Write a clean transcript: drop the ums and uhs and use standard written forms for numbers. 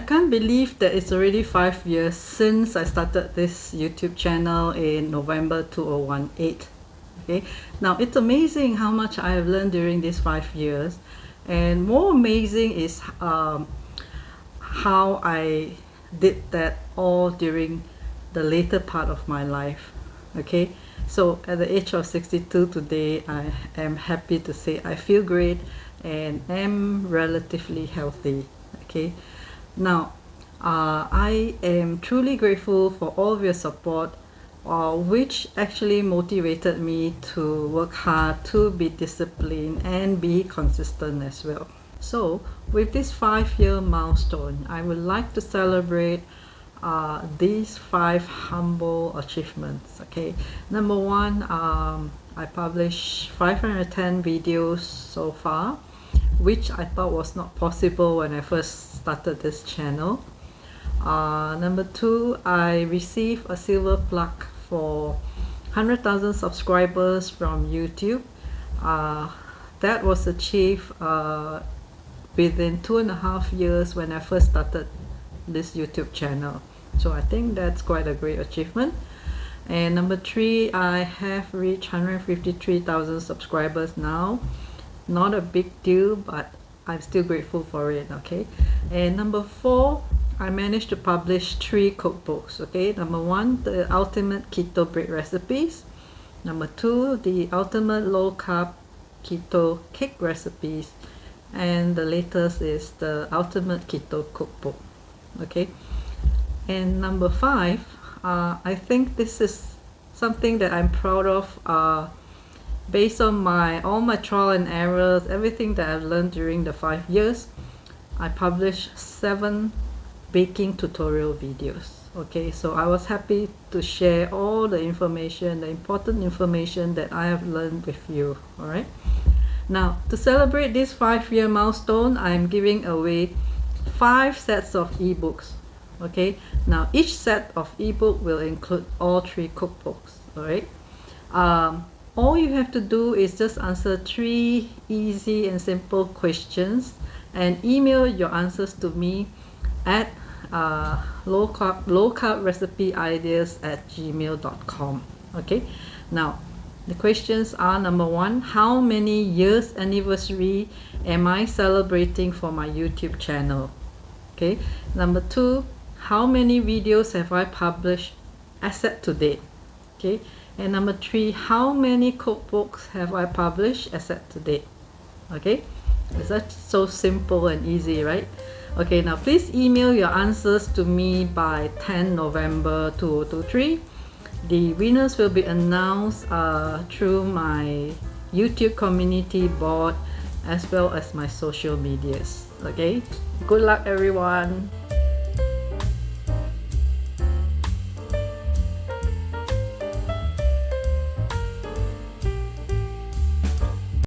can't believe that it's already 5 years since I started this YouTube channel in November 2018. Okay, now it's amazing how much I have learned during these 5 years, and more amazing is how I did that all during the later part of my life. Okay, so at the age of 62 today, I am happy to say I feel great and am relatively healthy. Okay, now I am truly grateful for all of your support, which actually motivated me to work hard, to be disciplined and be consistent as well. So with this 5-year milestone, I would like to celebrate these 5 humble achievements. Okay, number one, I published 510 videos so far, which I thought was not possible when I first started this channel. Number two, I received a silver plaque for 100,000 subscribers from YouTube. That was achieved within 2.5 years when I first started this YouTube channel. So I think that's quite a great achievement. And number three, I have reached 153,000 subscribers now. Not a big deal, but I'm still grateful for it. Okay, and number four, I managed to publish 3 cookbooks. Okay, number one, the ultimate keto bread recipes. Number two, the ultimate low carb keto cake recipes, and the latest is the ultimate keto cookbook. Okay, and number 5, I think this is something that I'm proud of. Based on all my trial and errors, everything that I've learned during the 5 years, I published 7 baking tutorial videos. Okay, so I was happy to share all the information, the important information that I have learned with you. All right. Now, to celebrate this 5-year milestone, I'm giving away 5 sets of ebooks. Okay, now each set of ebook will include all 3 cookbooks. All right. All you have to do is just answer 3 easy and simple questions and email your answers to me at low carb recipe ideas at gmail.com. Okay, now the questions are: number 1, how many years anniversary am I celebrating for my YouTube channel? Okay, number 2, how many videos have I published as at to date? Okay, and number 3, how many cookbooks have I published as at to date? Okay, is that so simple and easy, right? Okay, now please email your answers to me by 10 November 2023. The winners will be announced through my YouTube community board as well as my social medias. Okay, good luck everyone.